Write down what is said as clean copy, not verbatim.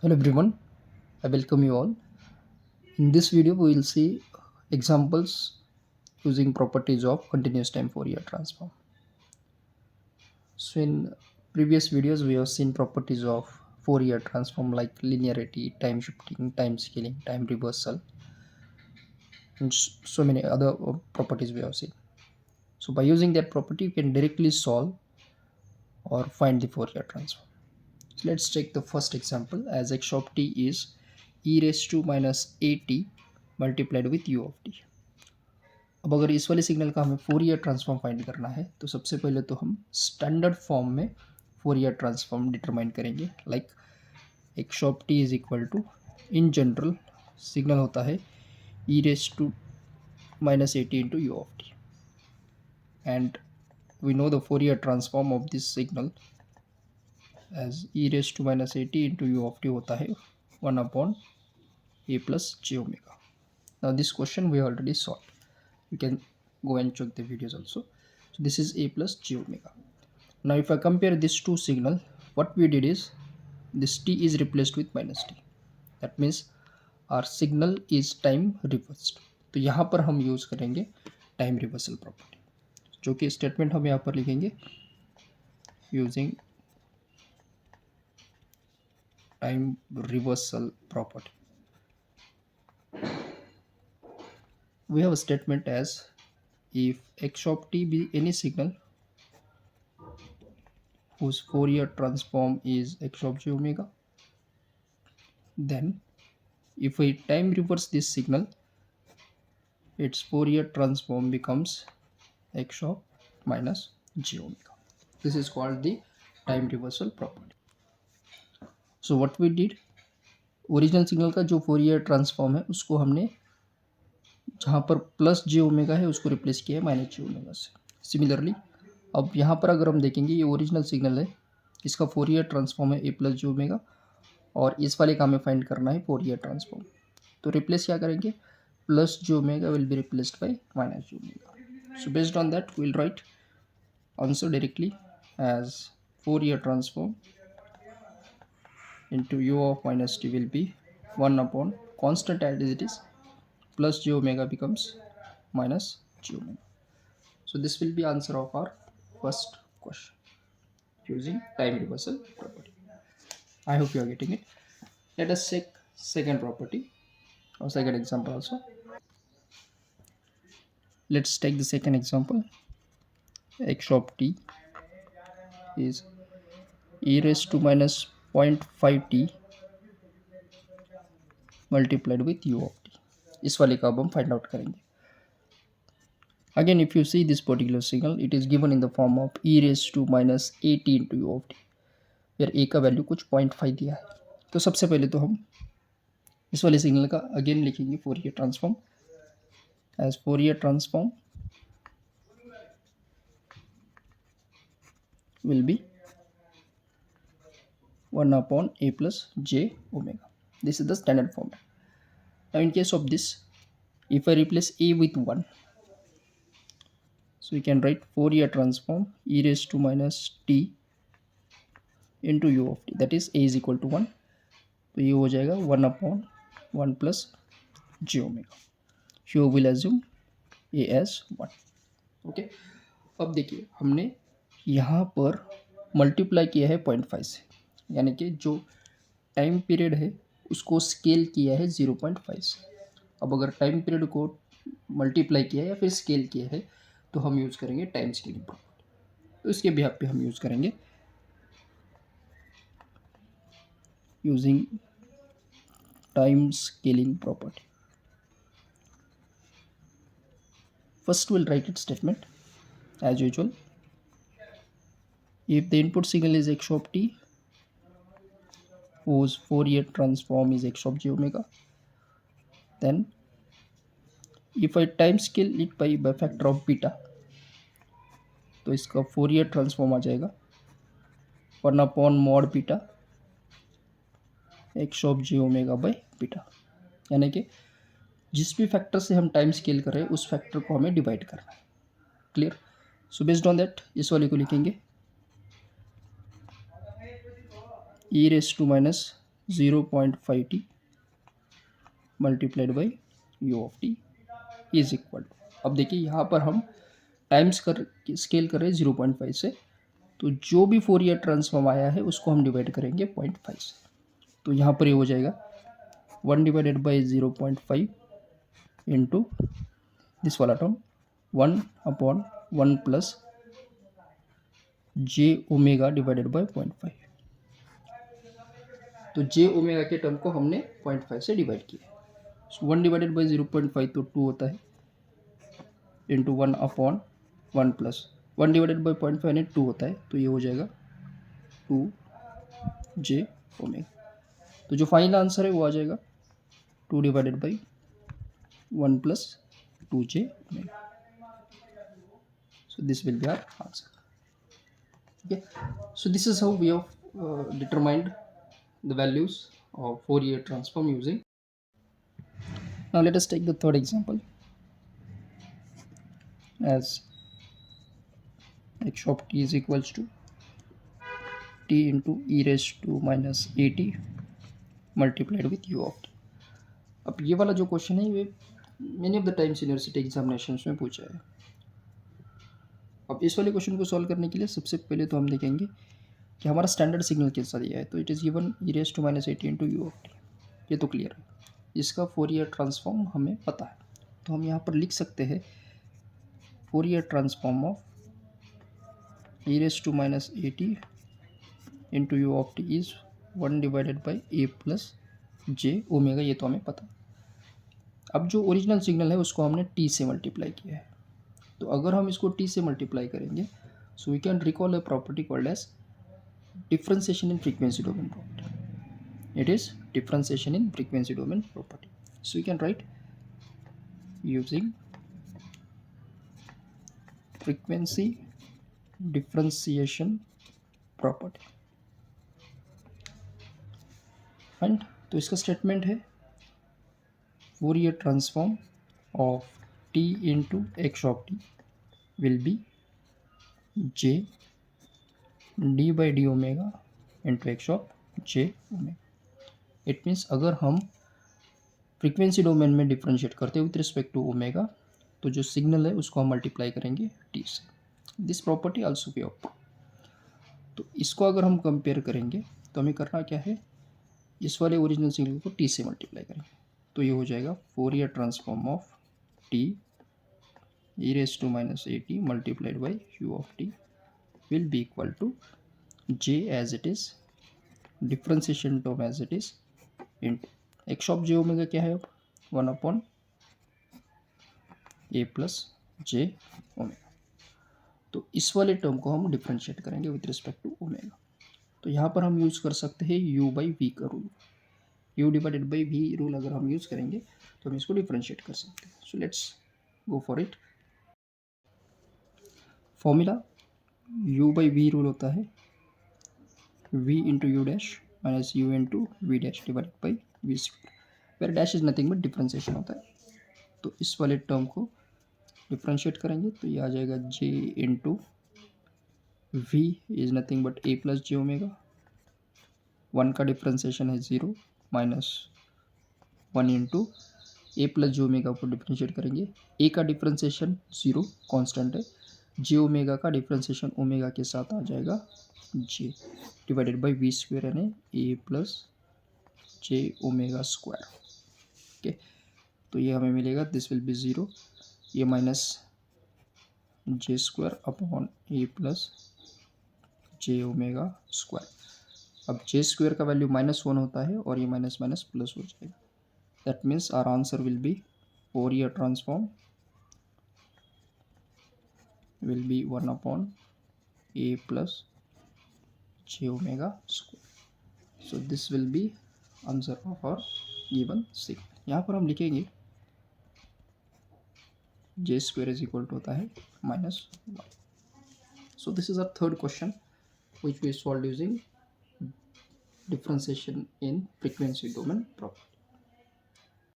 Hello everyone, I welcome you all. In this video, we will see examples using properties of continuous time Fourier transform. So in previous videos, we have seen properties of Fourier transform like linearity, time shifting, time scaling, time reversal, and so many other properties we have seen. So by using that property, you can directly solve or find the Fourier transform. So let's take the first example as x of t is e raised to minus at multiplied with u of t. अब अगर इस वाले signal का हमें Fourier transform find करना है तो सबसे पहले तो हम स्टैंडर्ड फॉर्म में फोरियर ट्रांसफॉर्म डिटरमाइन करेंगे like x of t is equal to in general signal होता है e raise to minus eighty into u of t and we know the Fourier transform of this signal as e raise to minus eighty into u of t होता है 1 upon a plus j omega. Now this question we already solved. You can go and check the videos also. So this is a plus j omega. Now if I compare these two signal, what we did is this t is replaced with minus t. That means our signal is time reversed. तो यहाँ पर हम use करेंगे time reversal property, जो कि statement हम यहाँ पर लिखेंगे using time reversal property. We have a statement as if x of t be any signal whose Fourier transform is x of j omega, then if I time reverse this signal, its Fourier transform becomes x of minus j omega. This is called the time reversal property. So what we did, original signal का जो Fourier transform है उसको हमने जहाँ पर plus j omega है उसको replace किया है माइनस जे ओमेगा से. सिमिलरली अब यहाँ पर अगर हम देखेंगे ये ओरिजिनल सिग्नल है, इसका फोरियर ट्रांसफॉर्म है ए प्लस जे ओमेगा और इस वाले का हमें फाइंड करना है फोरियर ट्रांसफॉर्म. तो रिप्लेस क्या करेंगे, plus j omega will be replaced by minus j omega. So based on that will write answer directly as Fourier transform into u of minus t will be 1 upon constant as it is plus j omega becomes minus j omega. So this will be answer of our first question using time reversal property. I hope you are getting it. Let us check second property or second example also. Let's take the second example. X of t is e raised to minus 0.5 t multiplied with u of t. इस वाले का अब हम find out करेंगे. Again if you see this particular signal it is given in the form of e raise to minus eighty into u of t. फिर a का value कुछ 0.5 दिया है. तो सबसे पहले तो हम इस वाले सिग्नल का अगेन लिखेंगे Fourier transform as Fourier transform will be 1 upon a plus j omega. This is the standard format. Now in case of this, if I replace a with 1, so we can write Fourier transform e raised to minus t into u of t, that is a is equal to 1. तो ये हो जाएगा 1 upon 1 plus j omega. You will assume a as 1. Okay, अब देखिए हमने यहाँ पर multiply किया है 0.5 से, यानी कि जो टाइम पीरियड है उसको स्केल किया है 0.5 से. अब अगर टाइम पीरियड को मल्टीप्लाई किया है या फिर स्केल किया है तो हम यूज़ करेंगे टाइम स्केलिंग प्रॉपर्टी. तो इसके बिहाफ पे हम यूज़ करेंगे using time scaling property. First will write it statement as usual. If the input signal is x of t whose Fourier transform is x of j omega, then if I time scale it by factor of beta, तो इसका Fourier transform आ जाएगा 1 upon mod beta x of j omega by beta. यानी कि जिस भी factor से हम time scale कर रहे हैं उस फैक्टर को हमें डिवाइड करना है. Clear. So based on that इस वाले को लिखेंगे e raised to minus 0.5t multiplied by u of t is equal to, अब देखिए यहाँ पर हम टाइम्स स्केल कर रहे हैं 0.5 से, तो जो भी फोरियर ट्रांसफॉर्म आया है उसको हम डिवाइड करेंगे 0.5 से। तो यहाँ पर ये हो जाएगा 1 डिवाइडेड बाई 0.5 इंटू दिस वाला term 1/1 plus j omega divided by 0.5। तो जे ओमेगा के टर्म को हमने 0.5 से डिवाइड किया। 1 डिवाइडेड बाई 0.5 तो 2 होता है, इंटू 1/1 प्लस 1 डिवाइडेड बाई 0.5 ने 2 होता है, तो ये हो जाएगा 2 जे ओमेगा। तो जो फाइनल आंसर है वो आ जाएगा 2 divided by 1 plus 2 J omega. So this will be our answer. Okay, so this is how we have determined the values of Fourier transform using. Now let us take the third example as x of t is equals to t into e raised to minus at multiplied with u of t. अब ये वाला जो question है ये many of the times university examinations में पूछा है। अब इस वाले क्वेश्चन को सॉल्व करने के लिए सबसे पहले तो हम देखेंगे कि हमारा स्टैंडर्ड सिग्नल कैसा दिया है। तो it is given e raise to minus 80 into u of t, ये तो क्लियर है। इसका फोरियर ट्रांसफॉर्म हमें पता है, तो हम यहाँ पर लिख सकते हैं Fourier transform of e raise to minus 80 into u of t is 1 divided by a plus j omega, ये तो हमें पता है। अब जो ओरिजिनल सिग्नल है उसको हमने टी से मल्टीप्लाई किया है, तो अगर हम इसको टी से मल्टीप्लाई करेंगे so we can recall a property called as differentiation in frequency domain property. It is differentiation in frequency domain property. So we can write using frequency differentiation property. And तो इसका statement है Fourier transform of t into x of t will be j d by d omega into x of J omega. It means अगर हम frequency domain में differentiate करते हैं with respect to omega, तो जो सिग्नल है उसको हम मल्टीप्लाई करेंगे टी से। This property also we of. तो इसको अगर हम कंपेयर करेंगे तो हमें करना क्या है, इस वाले ओरिजिनल सिग्नल को टी से मल्टीप्लाई करेंगे, तो ये हो जाएगा Fourier transform of t e raise to minus 80 multiplied by u of t will be equal to j as it is, differentiation term as it is, into x of j omega क्या है अब 1 a plus j omega. तो इस वाले term को हम differentiate करेंगे with respect to omega. तो यहाँ पर हम यूज़ कर सकते हैं u बाई वी का rule. u divided by v rule अगर हम यूज़ करेंगे तो हम इसको डिफ्रेंशिएट कर सकते हैं। So let's go for it. Formula u by v rule होता है v into u dash minus u into v dash divided by v square, where dash is nothing but differentiation होता है। तो इस वाले टर्म को डिफ्रेंशिएट करेंगे तो ये आ जाएगा j into v is nothing but a plus j omega, 1 का डिफ्रेंशिएशन है 0 minus 1 into a plus j omega को डिफ्रेंशिएट करेंगे, ए का डिफ्रेंशिएशन 0 कॉन्स्टेंट है, जे ओमेगा का डिफ्रेंशिएशन ओमेगा के साथ आ जाएगा j divided by v square यानी a plus j omega square. Okay, तो ये हमें मिलेगा दिस विल बी 0, ये minus j square upon a plus j omega square. अब जे स्क्वायर का वैल्यू -1 होता है और ये माइनस माइनस प्लस हो जाएगा। That means our answer will be Fourier transform will be 1 upon a plus j omega square. So this will be answer of our given signal. यहाँ पर हम लिखेंगे j square is equal to होता है -1. So this is our third question which we solved using differentiation in frequency domain property.